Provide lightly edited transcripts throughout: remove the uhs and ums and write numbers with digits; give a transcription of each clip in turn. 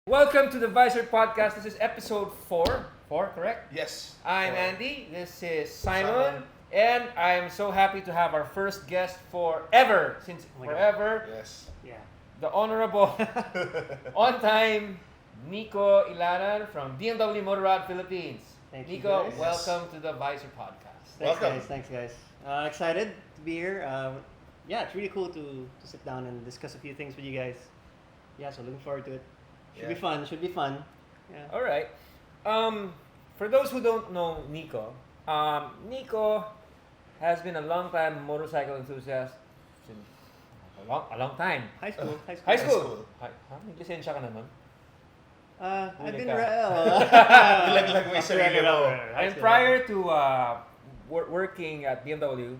Welcome to the Visor podcast. This is episode 4. 4, correct? Yes. I'm For Andy. This is Simon. And I'm so happy to have our first guest forever. Since Oh my God. forever, Yes. Yeah. the honorable, on time, Nico Ylanan from BMW Motorrad Philippines. Thank you, Nico, guys. welcome to the Visor podcast. Thanks, Welcome. guys. Thanks, guys. Excited to be here. Yeah, it's really cool to sit down and discuss a few things with you guys. Yeah, so looking forward to it. Should be Yeah. fun. Should be fun. Yeah. All right. For those who don't know Nico, Nico has been a long-time motorcycle enthusiast since a long time. High school. High school. High school. school. May lisensya ka na nun? I've Huli been. ka. Ilaglag mo yung sarili mo. And prior to working at BMW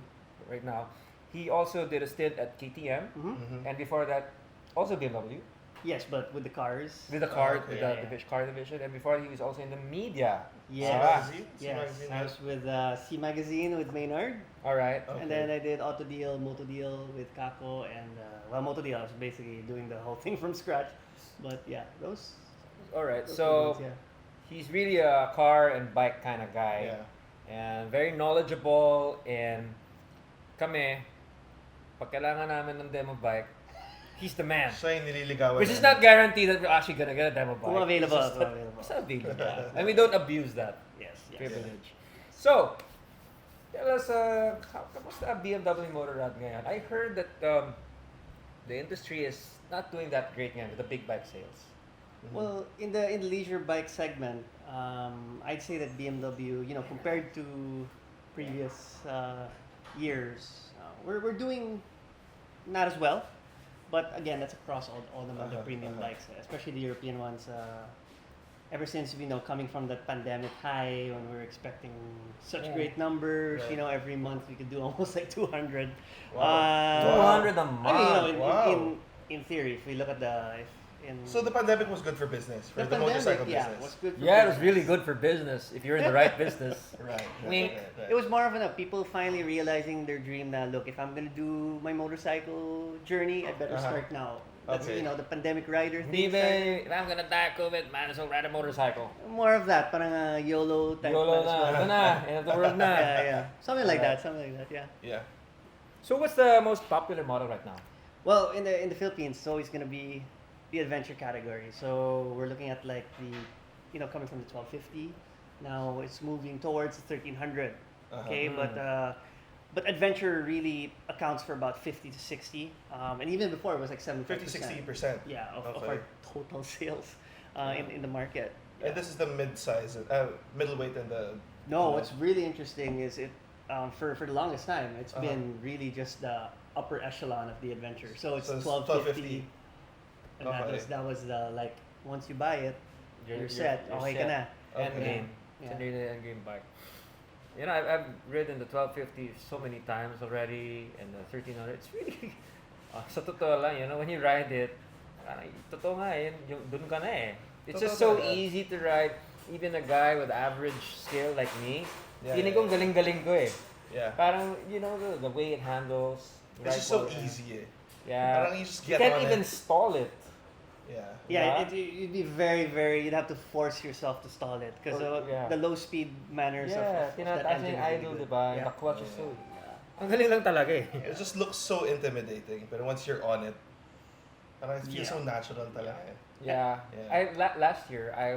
right now, he also did a stint at KTM, Mm-hmm. and before that, also BMW. Yes, but with the cars. With the car, Okay. with Yeah, the yeah. car division, and before he was also in the media. Yes. Magazine? Yes. Magazine. I was with C Magazine with Maynard, All right. Okay. and then I did Auto Deal, Moto Deal with Kako, and Moto Deal. I was basically doing the whole thing from scratch. But yeah, those. All right. those So were good, he's really a car and bike kind of guy, Yeah. and very knowledgeable. And kami, pag kailangan namin ng demo bike, he's the man. Siya yung nililigawan. Which is not guaranteed that we're actually gonna get a demo bike. Kung available. It's just Kung available. It's available. And we don't abuse that Yes. Yes. privilege. So, tell us, kamusta ang BMW Motorrad ngayon? I heard that the industry is not doing that great ngayon with the big bike sales. Well, in the leisure bike segment, I'd say that BMW, compared to previous years, we're doing not as well. But again, that's across all the premium bikes, especially the European ones. Ever since coming from that pandemic high when we were expecting such Yeah. great numbers, Right. every month we could do almost like 200. Wow. 200 a month. I mean, Wow. in theory, if we look at So the pandemic was good for business, for the, pandemic, motorcycle yeah, business. was good. For Yeah, it was business. really good for business if you're in the right business. Right. Wink. It was more of people finally realizing their dream that look, if I'm gonna do my motorcycle journey, I better Uh-huh. start now. That's Okay. the pandemic rider Hindi thing. ba, started. if I'm gonna die of COVID, man, so ride a motorcycle. More of that, parang YOLO type. YOLO might as na, well. ito na, end of the world na. Yeah, yeah, something like that, yeah. Yeah. So what's the most popular model right now? Well, in the Philippines, it's always gonna be the adventure category. So we're looking at like the, coming from the 1250. Now it's moving towards the 1300. Okay, but adventure really accounts for about 50 to 60, and even before it was like 75%. 50-60%. Yeah, of Okay. our total sales in the market. And this is the mid-size, middleweight and the... No, what's really interesting is it for the longest time it's Uh-huh. been really just the upper echelon of the adventure. So it's So it's 1250, 1250. and Okay. that was the like once you buy it, you're set. Okay ka na. End Okay. game. Yeah. It's really end game bike. I've ridden the 1250 so many times already, and the 1300. It's really, sa totoo lang, when you ride it, totoo nga dun ka na eh. It's just so Totoo talaga. easy to ride. Even a guy with average skill like me, Yeah, feeling yeah, kong galing-galing ko eh. Yeah. Parang, the way it handles. It's ride just so quality. easy eh. Yeah. Parang you just You get can't on even it. stall it. Yeah. Yeah, Yeah. you'd be you'd have to force yourself to stall it because Yeah. the low speed manners Yeah, of that tinataas engine yung is really idle, good. diba? Yeah. The clutch is so... Yeah. Ang galing lang talaga eh. It just looks so intimidating, but once you're on it, parang it feels Yeah. so natural talaga eh. Yeah. Yeah. Last year, I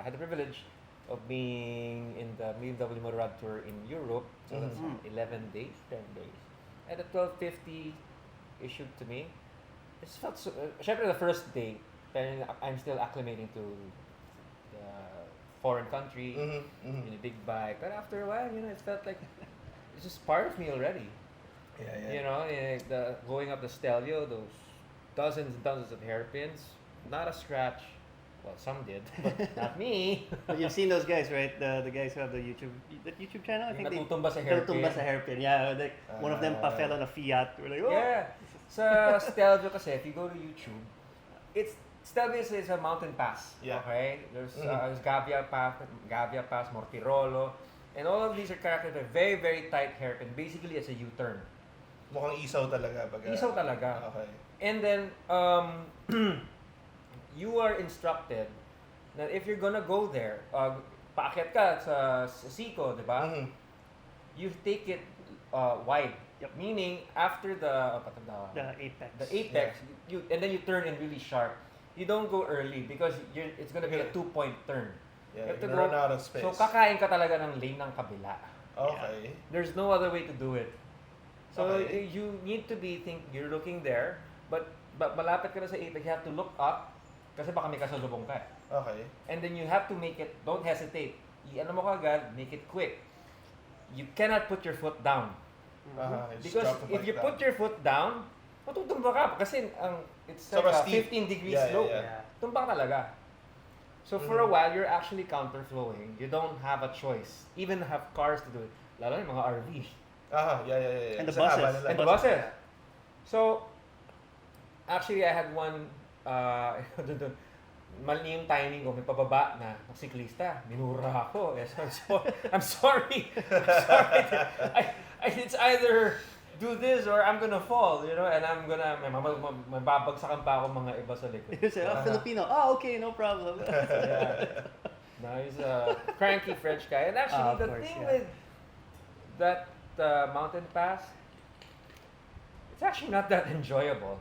had the privilege of being in the BMW Motorrad tour in Europe. So that's Mhm. 11 days, 10 days. And the 1250 issued to me. It felt so... Syempre, the first day, I'm still acclimating to the foreign country, in a big bike. But after a while, it felt like it's just part of me already. Yeah. Going up the Stelvio, those dozens and dozens of hairpins, not a scratch. Well, some did, but not me. But you've seen those guys, right? The guys who have the YouTube channel. I think they Natutumba sa hairpin. natutumba sa hairpin. Yeah, like one of them pa fell on a Fiat. We're like, oh. Yeah. Sa Stelvio kasi, if you go to YouTube, Stelvio is a mountain pass. Yeah. Okay? There's Gavia Pass, Mortirolo, and all of these are characters that are very, very tight hairpin. Basically, it's a U-turn. Mukhang isaw talaga. Isaw talaga. Okay. And then, you are instructed that if you're gonna go there, paakyat ka sa Seco, di ba? Mhm. You take it wide. Yep. Meaning, after the The apex. the apex, you and then you turn in really sharp. You don't go early because it's gonna be a Yeah. 2-point turn. Yeah, You have to you're gonna go- run out of space. So kakain ka talaga ng lane ng kabila. Okay. There's no other way to do it. So Okay. you need to you're looking there, but malapit ka na sa apex, you have to look up kasi baka may kasalubong ka. Okay. And then you have to make it, don't hesitate. Ano mo kagad, make it quick. You cannot put your foot down. Just Because drop the if bike you down. put your foot down, matutumba ka kasi it's like Sobrang a steep. 15 degree Yeah, slope. yeah, Yeah. Tumbang talaga. So for a while, you're actually counterflowing. You don't have a choice. Even have cars to do it. Lalo na yung mga RV. Yeah. And the Sa haba buses. nila. And the buses. So, actually, I had one, mali yung timing ko, may pababa na siklista. Minura ako. Yes, I'm sorry. It's either do this or I'm gonna fall, and I'm gonna, may babagsakan pa ako mga iba sa likod. You say, Filipino. Okay, no problem. Yeah. No, he's a cranky French guy. And actually, Of the course, thing yeah. with that mountain pass, it's actually not that enjoyable.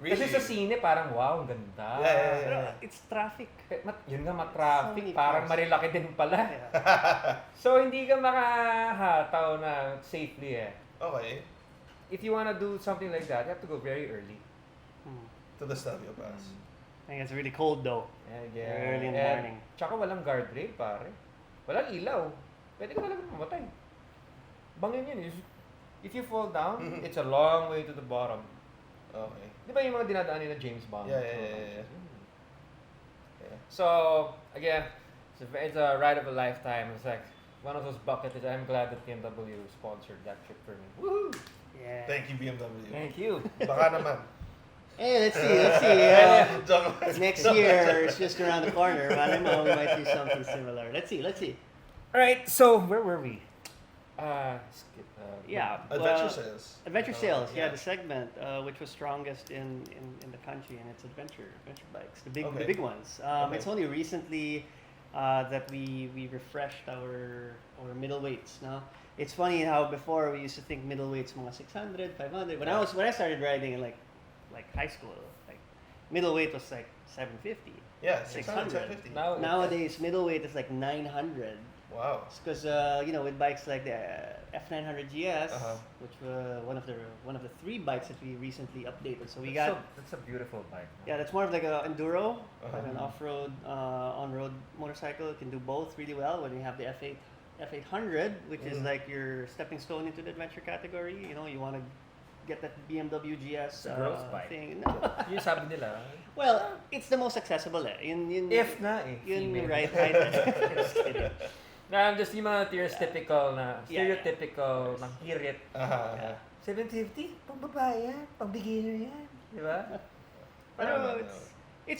Really? Kasi sa sine, parang wow, ang ganda. Yeah. Pero it's traffic. Yun nga, So matraffic. many Parang cars. marilaki din pala. Yeah. So, hindi ka makahataw na safely eh. Okay. If you wanna do something like that, you have to go very early. To the Estadio Pass. I think it's really cold though. Early in the morning. Tsaka walang guardrail, pare. Walang ilaw. Pwede ka talaga mamatay. Bangin yun. If you fall down, it's a long way to the bottom. Okay. Di ba yung mga dinadaanin na James Bond? Yeah. So, again, it's a ride of a lifetime. It's like one of those bucket lists. I'm glad that BMW sponsored that trip for me. Woohoo! Yeah. Thank you, BMW. Thank you. Baka naman. Hey, let's see. Joke lang. Next year, it's just around the corner. Malay mo, we might do something similar. Let's see. Alright, so where were we? Yeah. Adventure sales. Adventure sales, the segment which was strongest in the country, and it's adventure bikes, the big ones. Okay. It's only recently that we refreshed our middleweights. No, it's funny how before we used to think middleweights mga 600, 500. When I started riding in like high school, like middleweight was like 750. Yeah, 600. 750. Nowadays, middleweight is like 900. Wow. Because with bikes like the F900 GS, which were one of the 3 bikes that we recently updated. So we got That's a beautiful bike. yeah, that's more of like an enduro, like an off-road, on-road motorcycle. It can do both really well. When you have the F800, which is like your stepping stone into the adventure category. You want to get that BMW GS a girl's bike. thing. No. Yung sabi nila. Well, it's the most accessible. If na eh. Yun female. right. Just kidding. No, I'm just yung mga stereotypical Yeah. ng hirit. Yeah. 750? Pang babae yan, pang beginner yan. Di ba? Pero it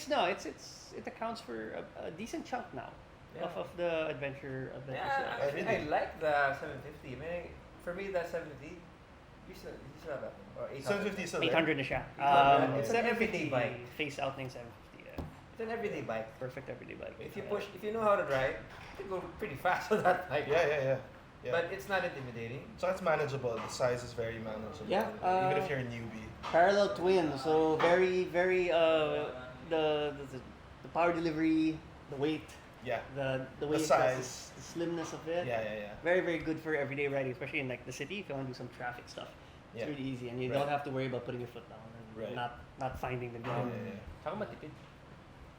accounts for a decent chunk now of the adventure Yeah, sales. I like the 750. For me, that 750, you said that. Or 800. 750 is still there. 800 na siya. 800. It's an everyday 750 bike. Face out ng 750. Yeah. It's an everyday bike. Perfect everyday bike. If you know how to drive, you can go pretty fast with that bike. Yeah. But it's not intimidating. So it's manageable. The size is very manageable. Yeah, Even if you're a newbie. Parallel twin, so very the power delivery, the weight, Yeah. the weight, size. the slimness of it. Yeah. Very, very good for everyday riding, especially in like the city. If you want to do some traffic stuff, it's Yeah. really easy, and you Right. don't have to worry about putting your foot down and Right. not finding the Yeah, ground. yeah. Saka matipid.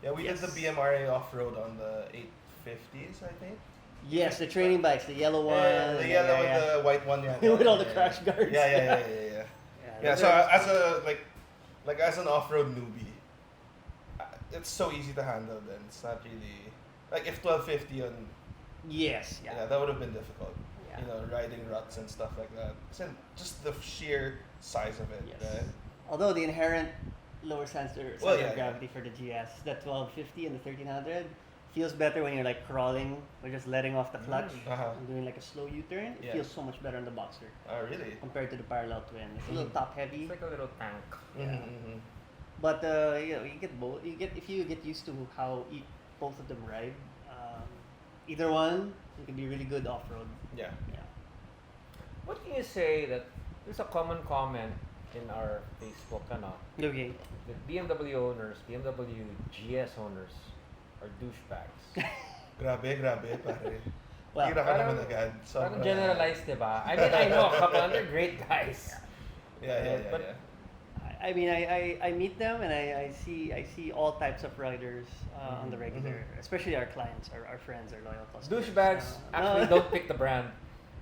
Yeah, we did the Yes. BMRA off-road on the 850s, I think. Yes, the training bikes, the yellow one, Yeah, the yellow with the white one. Yeah, with all the yeah, crash guards. Yeah. Yeah, those so are- as a like as an off-road newbie, it's so easy to handle. Then it's not really like if 1250 on yes, yeah, that would have been difficult. Yeah. Riding ruts and stuff like that. Just the sheer size of it, Yes. right? Although the inherent lower center Well, of yeah, gravity for the GS, the 1250 and the 1300, feels better when you're like crawling or just letting off the clutch and doing like a slow U-turn. It Yeah. feels so much better on the Boxer Oh, really? compared to the parallel twin. It's a little top heavy. It's like a little tank. Yeah. Mm-hmm. But you get both. If you get used to how both of them ride, either one, you can be really good off road. Yeah. Yeah. What can you say that there's a common comment in our Facebook, Okay. the BMW owners, BMW GS owners are douchebags. Grabe, pare. Well, Tira ka parang- naman agad. Parang Sobra. generalized, diba? I mean, I know a couple, they're great guys. Yeah. But- I mean, I meet them and I see all types of riders on the regular, especially our clients, our friends, our loyal customers. Douchebags No. actually don't pick the brand.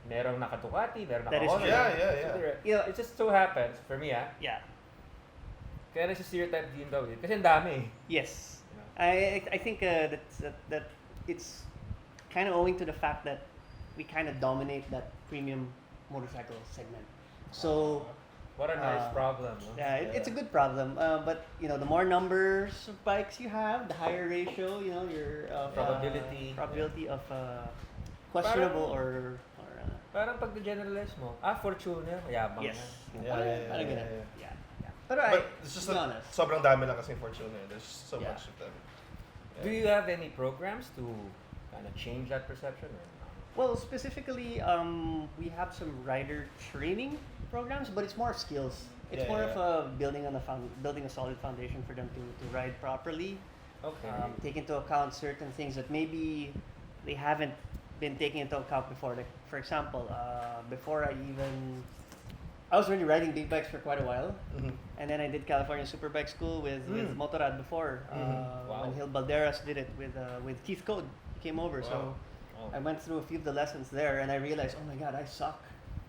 Merong naka-Ducati, merong That is naka-Honda. true. Yeah. So they're- it just so happens, for me Yeah. kaya nasa stereotype BMW. Kasi ang dami. Yes. You know? I think that it's kind of owing to the fact that we kind of dominate that premium motorcycle segment. So What a nice problem. No? yeah, it's a good problem. But the more numbers of bikes you have, the higher ratio. Your probability of questionable or Parang pag generalize mo, Fortuner, mayabang yes. na. Parang ganun. Yeah. Yeah. But But it's just to be honest. sobrang dami lang kasi Fortuner. There's so Yeah. much of them. Do you have any programs to kind of change that perception? Or not? Well, specifically, we have some rider training programs, but it's more of skills. It's Yeah, more yeah. of building a solid foundation for them to ride properly. Okay. Take into account certain things that maybe they haven't been taking into account before. Like, for example, before I was already riding big bikes for quite a while, Mhm. and then I did California Superbike School with Motorrad before. Wow. When Hill Balderas did it with Keith Code, he came over. So Oh. I went through a few of the lessons there, and I realized, oh my god, I suck.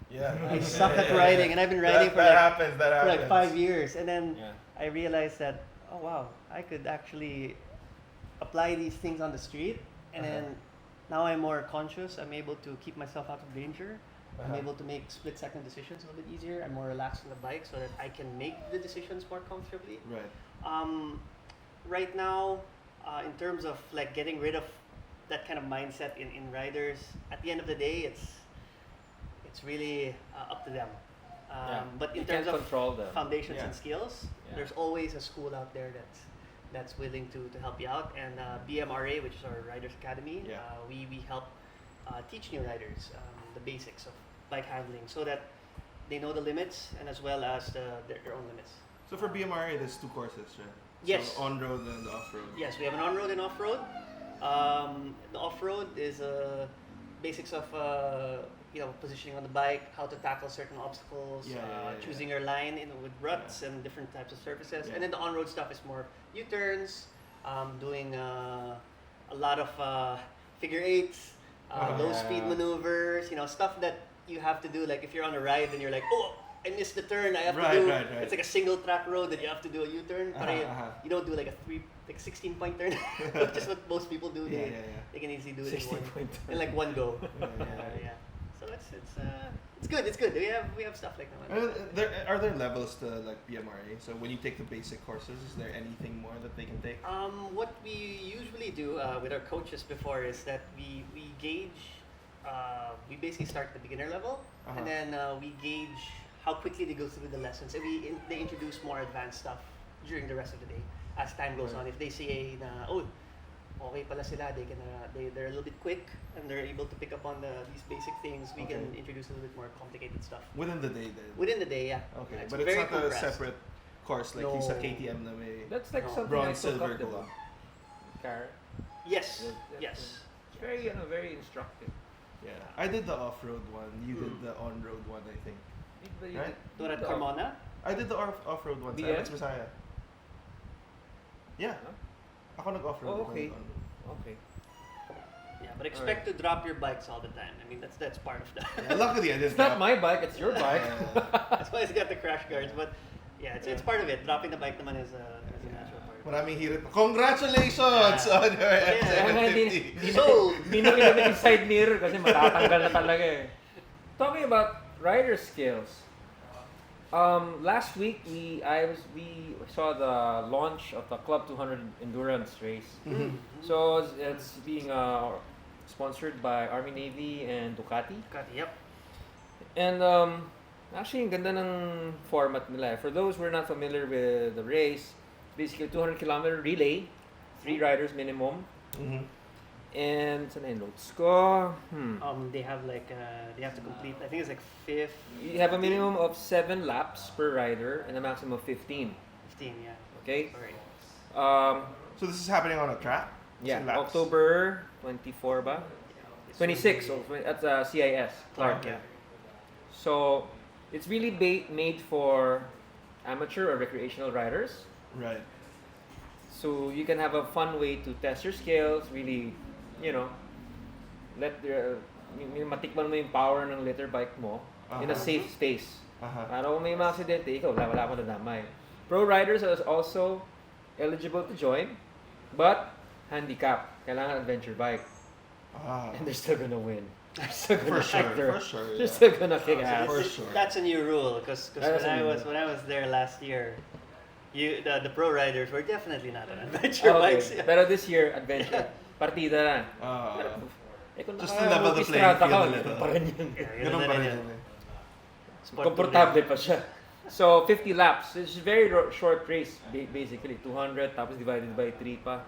Yeah. I suck at riding, and I've been riding for happens. That for happens. like 5 years, and then Yeah. I realized that, oh wow, I could actually apply these things on the street, and then now I'm more conscious. I'm able to keep myself out of danger. I'm able to make split-second decisions a little bit easier. I'm more relaxed on the bike so that I can make the decisions more comfortably. Right. Right now, in terms of like getting rid of that kind of mindset in riders, at the end of the day, it's really up to them. But in You terms can't of control them. foundations Yeah. and skills, Yeah. there's always a school out there that's willing to help you out. And BMRA, which is our Riders Academy, Yeah. we help teach new riders the basics of bike handling so that they know the limits and as well as their own limits. So for BMRA, there's 2 courses, right? Yes. So on-road and off-road. Yes, we have an on-road and off-road. The off-road is basics of positioning on the bike, how to tackle certain obstacles, choosing your line with ruts and different types of surfaces. Yeah. And then the on-road stuff is more U-turns, doing a lot of figure eights, low speed maneuvers, stuff that you have to do. Like if you're on a ride and you're like, oh, I missed the turn, I have to do. Right. It's like a single track road that you have to do a U-turn. You don't do like a 16-point turn, which is what most people do. They can easily do it 16-point in like one go. Yeah. So it's good. It's good. We have stuff like that. Are there levels to like BMRA? So when you take the basic courses, is there anything more that they can take? What we usually do with our coaches before is that we gauge. We basically start at the beginner level, and then we gauge how quickly they go through the lessons, and they introduce more advanced stuff during the rest of the day as time goes on. If they see okay pala sila, they're a little bit quick and they're able to pick up on these basic things, we can introduce a little bit more complicated stuff Within the day, then. within the day. Yeah. Okay, Yeah, but it's very not compressed. a separate course like No. yung sa KTM na may. That's like No. something Bronze, I took silver, up, diba? gold. Carrot. Yes. Yeah. Yes. It's very, very instructive. Yeah, I did the off-road one. You did the on-road one, I think. But you Right? did- Doon at the- Carmona? I did the off-road one. Sa BM? Alex Messiah. Yeah, Huh? ako nag-off-road. Oh, ako okay. nag-on-road. Okay. Yeah, but expect to drop your bikes all the time. I mean, that's part of that. Yeah, luckily, I didn't. It's not my bike, it's your bike. That's why it's got the crash guards. But yeah, it's part of it. Dropping the bike naman is a natural part. Maraming hirit. Congratulations on your Yeah. Kaya nga, F750. Sold! Hindi na kinamit yung side mirror kasi matatanggal na talaga eh. Talking about rider skills, last week we saw the launch of the Club 200 endurance race. So it's being sponsored by Army Navy and Ducati. Yep. And actually, ang ganda ng format nila. For those who are not familiar with the race, basically 200-kilometer relay, 3 riders minimum. Mm-hmm. And saan na yung loads ko? They have like they have to complete. I think it's like 5. You have a minimum of 7 laps per rider and a maximum of 15. 15, yeah. Okay. Sorry. So this is happening on a track? Yeah, Laps? October 24 ba? 26 at CIS, Clark. Okay. So it's really made for amateur or recreational riders. Right. So you can have a fun way to test your skills, really, let matikman mo yung power ng litter bike mo in a safe space. Para kung may mga aksidente, ikaw, wala mo nadamay. Pro riders are also eligible to join, but handicap. Kailangan adventure bike. And they're still gonna win. They're still gonna For sure. They're still gonna kick ass. For sure. That's a new rule because when I was there last year, the pro riders were definitely not on adventure bikes. Pero this year, adventure. Partida na. Kung Just to level the playing field a little. Pa rin yun. Ganun pa rin yun. Komportable pa siya. So, 50 laps. It's a very short race, basically. 200, tapos divided by 3 pa.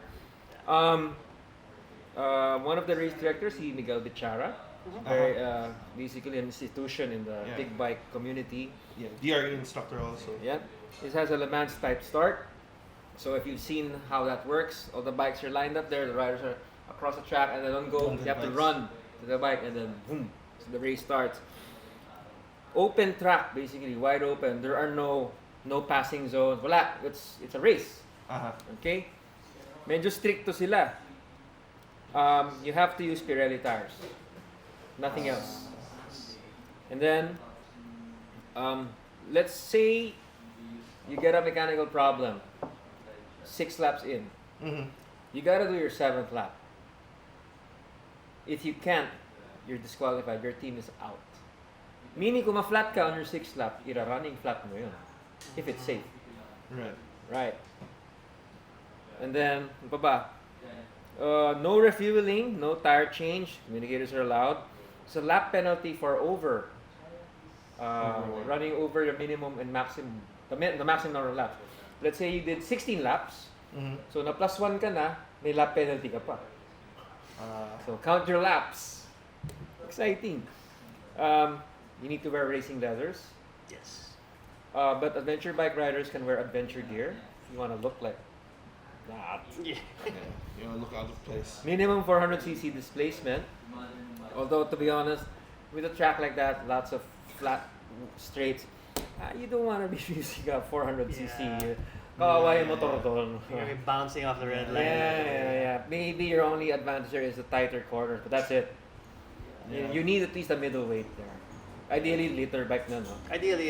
One of the race directors, Miguel Bichara. Very, basically an institution in the big bike community. Yeah, DRE instructor also. Yeah. It has a Le Mans type start. So if you've seen how that works, all the bikes are lined up there, the riders are across the track, and they don't go, you have to run to the bike, and then boom, so the race starts. Open track, basically, wide open. There are no passing zones. Wala, it's a race. Okay? Medyo stricto sila. You have to use Pirelli tires. Nothing else. And then, let's say you get a mechanical problem 6 laps in. You gotta do your 7th lap. If you can't, you're disqualified. Your team is out. Meaning, kung ma-flat ka on your 6th lap, ira-running flat mo yun. If it's safe. Right. And then, ano pa ba? No refueling, no tire change. Communicators are allowed. It's a lap penalty for running over your minimum and maximum, the maximum number of laps. Let's say you did 16 laps. So na plus 1 ka na, may lap penalty ka pa. So count your laps. Exciting. You need to wear racing leathers. Yes. But adventure bike riders can wear adventure gear if you want to look like that. Yeah. You want to look out of place. Minimum 400cc displacement. Although, to be honest, with a track like that, lots of flat straights, you don't want to be using a 400cc. Kawawa yung motor doon. You're gonna be bouncing off the red line. Yeah. Maybe your only advantage there is the tighter corners, but that's it. Yeah. You need at least a middleweight there. Ideally, litter bike na, no? Ideally,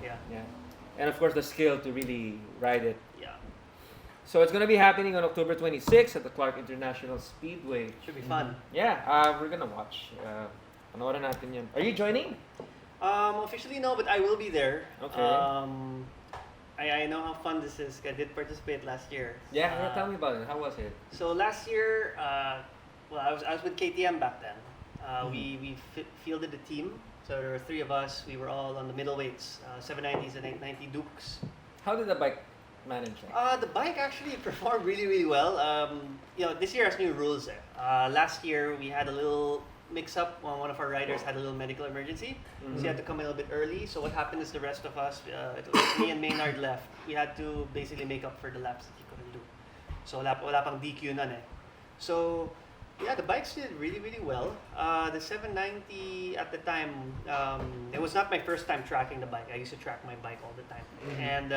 yeah. And of course, the skill to really ride it. Yeah. So it's gonna be happening on October 26th at the Clark International Speedway. Should be fun. Yeah, we're gonna watch. Panoorin natin yan. Are you joining? Officially no, but I will be there. Okay. I know how fun this is. I did participate last year. Yeah, tell me about it. How was it? So last year, I was with KTM back then. We fielded a team. So there were 3 of us. We were all on the middleweights, 790s and 890 Dukes. How did the bike manage that? The bike actually performed really, really well. This year has new rules. Last year we had a little mix-up. One of our riders had a little medical emergency, so he had to come in a little bit early. So what happened is the rest of us, it was me and Maynard left. We had to basically make up for the laps that he couldn't do. So wala pang DQ nun eh. So yeah, the bikes did really, really well. The 790 at the time, it was not my first time tracking the bike. I used to track my bike all the time. And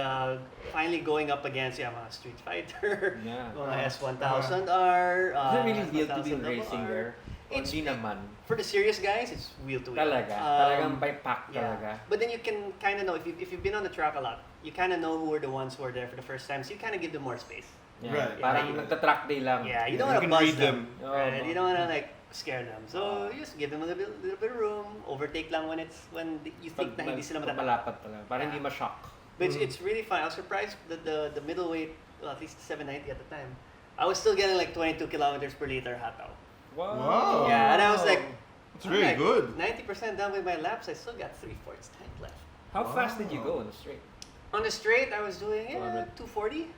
finally going up against mga Street Fighter, mga S1000R. Is it really wheel to wheel 1000 racing there? Hindi naman. For the serious guys, it's wheel to wheel. Talagang by pack talaga. But then you can kind of know, if you've been on the track a lot, you kind of know who are the ones who are there for the first time. So you kind of give them more space. Yeah. Right. Parang nagta-track day lang. Yeah, you don't want to buzz read them. Right? You don't want to scare them. So you just give them a little bit of room. Overtake lang when you think na hindi sila matatakot. Malapad talaga. Para hindi ma-shock. But it's really fun. I was surprised that the middleweight, at least the 790 at the time, I was still getting like 22 kilometers per liter hataw. Wow. Yeah, and I was like, it's really good. 90% done with my laps. I still got 3/4 tank left. How fast did you go on the straight? On the straight, I was doing 240.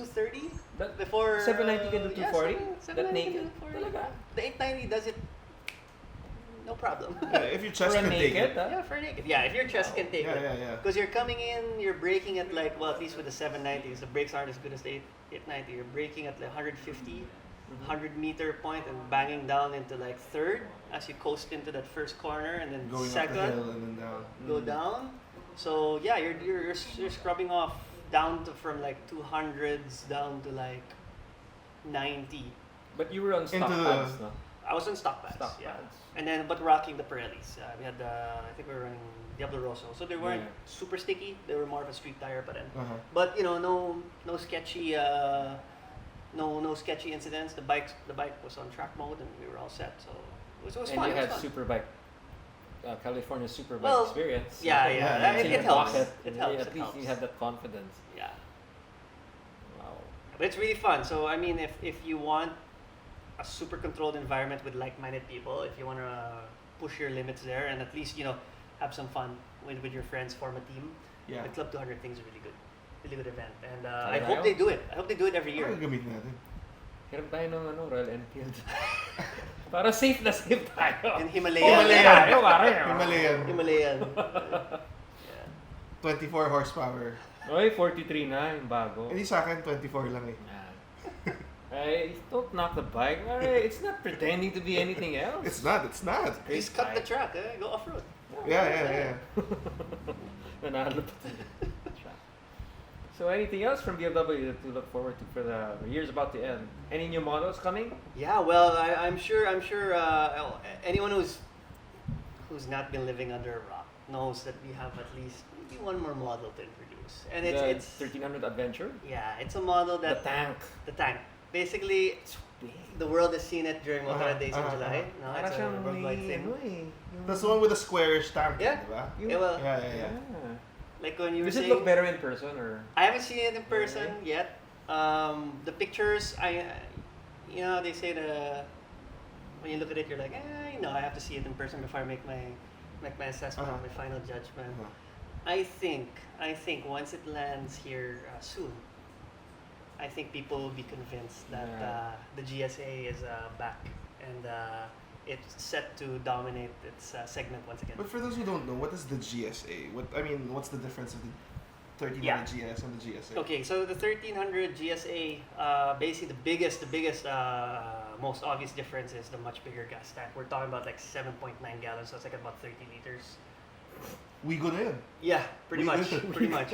230 That before 790 can do 240? Yeah, That 790 naked? can do 240. Talaga? The 890 does it no problem. Yeah, if your chest For a can take naked, it. huh? Yeah, for naked. Yeah, if your chest can take it. Yeah. Because you're coming in, you're braking at like, well, at least with the 790s, the brakes aren't as good as the 890. You're braking at like 150, 100-meter point and banging down into like third as you coast into that first corner, and then Going second, up the hill and then down. go down. So yeah, you're scrubbing off down to from like 200s down to like 90. But you were on stock Into the- pads, no? I was on stock pads. Stock Yeah. pads. And then, but rocking the Pirellis. We had, I think we were running Diablo Rosso. So they weren't Yeah. super sticky. They were more of a street tire, but then. Uh-huh. But no sketchy, no sketchy incidents. The bike was on track mode, and we were all set. So it was And fun. you It was had fun. Superbike, California Superbike Well, experience. Yeah, Yeah, it, In it your helps. pocket. It Yeah, helps. At It least helps. you had that confidence. Yeah. Wow. But it's really fun. So I mean, if you want a super controlled environment with like-minded people, if you want to push your limits there, and at least have some fun with your friends, form a team. Yeah. The Club 200 thing is really good event, and Kaya I hope tayo? they do it. I hope they do it every year. Ano gamitin natin? Hiram tayo ng Royal Enfield. Para safe na safe tayo. In Himalayan. Tayo, pare. Himalayan. Yeah. 24 horsepower. Oy, 43 na yung bago. Hindi sa akin, 24 lang eh. Hey, don't knock the bike. Alright, it's not pretending to be anything else. It's not. Just cut the track, go off road. Yeah. Nanalo pa tayo. So anything else from BMW to look forward to for the year's about to end? Any new models coming? Yeah, well, I'm sure anyone who's not been living under a rock knows that we have at least maybe one more model to introduce, and it's 1300 Adventure. yeah, it's a model that The tank. Basically, It's big. the world has seen it during Motorrad Days in uh-huh, July. No, Para it's a siyang worldwide may, thing. That's the one with the squarish tank, Yeah. di ba? Yeah, well, Yeah. like when you were Does it saying, look better in person or? I haven't seen it in person yet. The pictures, they say when you look at it, you're like, I have to see it in person before I make my assessment, Uh-huh. my final judgment. Uh-huh. I think once it lands here soon, I think people will be convinced that Yeah. the GSA is back, and it's set to dominate its segment once again. But for those who don't know, what is the GSA? What's the difference of the 1300 Yeah. GS and the GSA? Okay, so the 1300 GSA, basically the biggest, most obvious difference is the much bigger gas tank. We're talking about like 7.9 gallons, so it's like about 30 liters. We go na yun. Yeah, pretty We much, did. pretty much.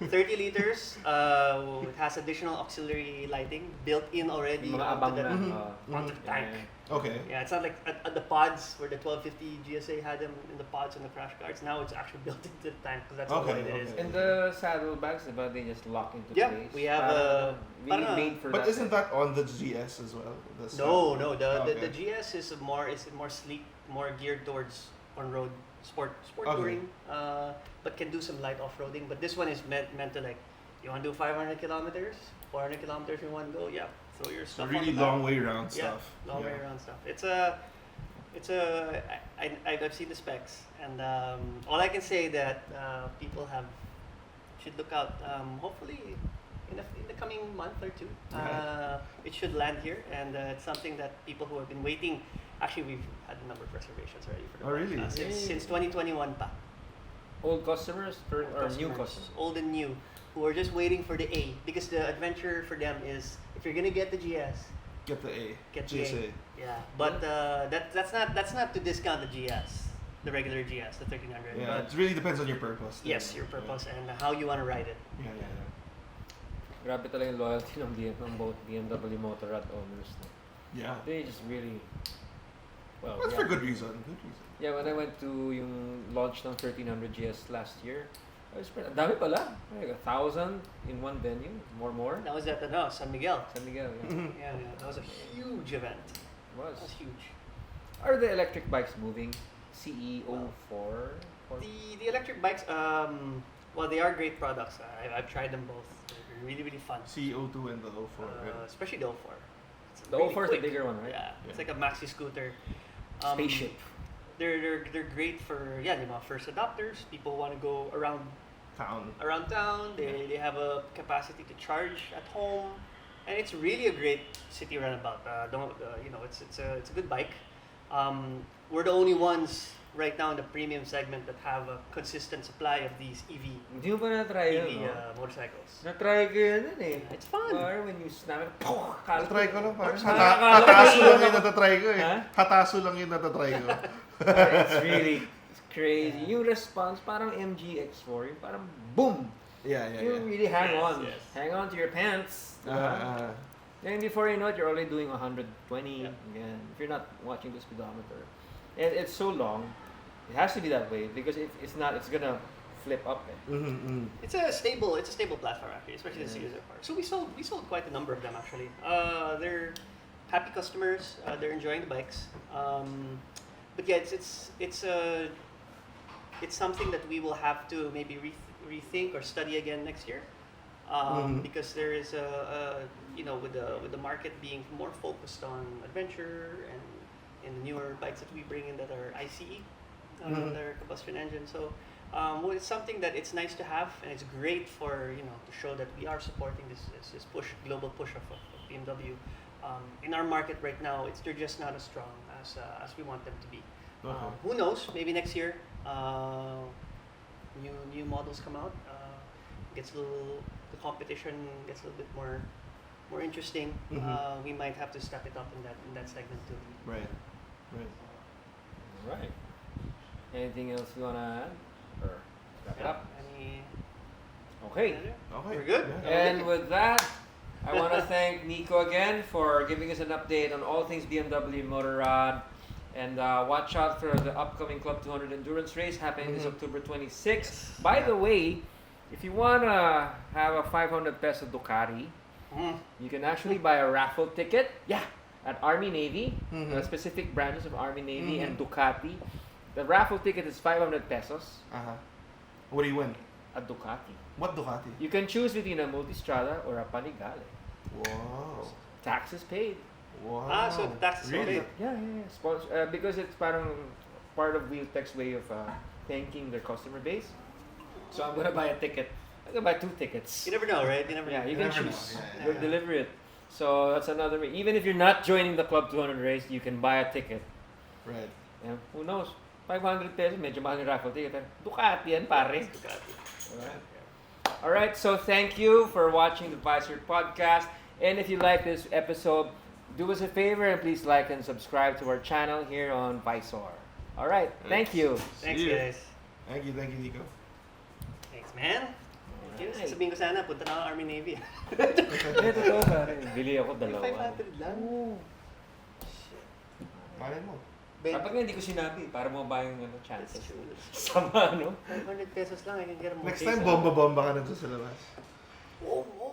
30 liters. It has additional auxiliary lighting built in already Mga onto abang the, na. Mhm. onto the tank. Okay. Yeah, it's not like at the pods where the 1250 GSA had them in the pods and the crash cards. Now it's actually built into the tank because that's Okay, what it is. okay. And the saddlebags, diba, they just lock into Yeah, place. we have Parang really parang- made for But that. isn't that on the GS as well? The No, saddle? the Okay. GS is more sleek, more geared towards on-road sport Okay. touring, but can do some light off-roading. But this one is meant to, like, you want to do 500 kilometers, 400 kilometers in one go. Yeah, throw your So stuff. really on the back. long way round Yeah, stuff. long way around stuff. I've seen the specs, and all I can say that people should look out. Hopefully, in the coming month or two, it should land here, and it's something that people who have been waiting. Actually, we've had a number of reservations already for the Oh, bike, really? since 2021 pa. Old customers or new customers? Old and new, who are just waiting for the A, because the adventure for them is, if you're gonna get the GS, Get the A. get the GSA. A. Yeah, but that's not to discount the GS, the regular GS, the 1300. Yeah, But it really depends on your purpose. yes, your purpose and how you want to ride it. Yeah. Grabe talaga yung loyalty ng both BMW Motorrad owners. No? Yeah. They just really, well, That's yeah. for good reason. Yeah, when I went to yung launch ng 1300 GS last year, I was ang dami pala. Like 1,000 in one venue, more. That was at San Miguel. San Miguel, yeah. Mhm. Yeah, that was a huge event. It was. That was huge. Are the electric bikes moving? CE04? The electric bikes, well, they are great products. I've tried them both. They're really, really fun. CO2 and the O4. Especially the 04. It's The really 04 is the quick. bigger one, right? Yeah, it's Yeah. like a maxi scooter. Spaceship. They're great for first adopters. People want to go around town. around town. They have a capacity to charge at home, and it's really a great city runabout. It's a good bike. We're the only ones right now in the premium segment that have a consistent supply of these Hindi mo pa na-try yun, no? motorcycles. Na-try ko yun eh. It's fun. Or when you snap it, Natry ko lang parang Akala ko hataso yun lang ako. yung natatry ko eh. Ha? Hataso lang yung natatry ko. It's crazy. Yung response, parang MGX4, yung parang boom! Yeah. You really hang Yes, on. yes. Hang on to your pants. Ah. Then before you know it, you're already doing 120 again. If you're not watching the speedometer. And it's so long. It has to be that way because if it's not, it's gonna flip up. It's a stable platform actually, especially the series apart. So we sold quite a number of them actually. They're happy customers. They're enjoying the bikes. But yeah, it's something that we will have to maybe rethink or study again next year. Because there is with the market being more focused on adventure and in the newer bikes that we bring in that are ICE, that are combustion engine. So it's something that it's nice to have, and it's great for to show that we are supporting this global push of BMW. In our market right now, they're just not as strong as we want them to be. Who knows? Maybe next year, new models come out. The competition gets a little bit more interesting. We might have to step it up in that segment too. Right. Right. Anything else you wanna add? Or wrap it up? Okay. We're good. Yeah. And with that, I want to thank Nico again for giving us an update on all things BMW Motorrad. And watch out for the upcoming Club 200 Endurance race happening this October 26th. By the way, if you want to have a 500 peso Ducati, you can actually buy a raffle ticket. Yeah. At Army Navy, specific branches of Army Navy and Ducati. The raffle ticket is 500 pesos. What do you win? A Ducati. What Ducati? You can choose between a Multistrada or a Panigale. Wow. Taxes paid. Wow. So the taxes Really? paid. Yeah. Because it's parang part of Wheeltech's way of thanking their customer base. So I'm gonna buy a ticket. I'm gonna buy 2 tickets. You never know, right? You never know. You You can never choose. know. Yeah. We'll deliver it. So that's another way. Even if you're not joining the Club 200 race, you can buy a ticket. Right. Yeah, who knows? 500 pesos, medyo mahal yung raffle ticket. Pero Ducati yan, pare. Ducati. Alright, so thank you for watching the Visor podcast. And if you like this episode, do us a favor and please like and subscribe to our channel here on Visor. Alright, thank you. Thanks, See you. guys. Thank you, Nico. Thanks, man. Thank you. Sabihin ko sana, punta na ako Army Navy. Hindi, totoo pare. Bili ako dalawa. 500 lang. Malay mo. Dapat nga hindi ko sinabi para mababa yung chances. That's true. Sama, no? 500 pesos lang, I can get a Next motorcycle. time, bomba-bomba ka na doon sa labas. Whoa.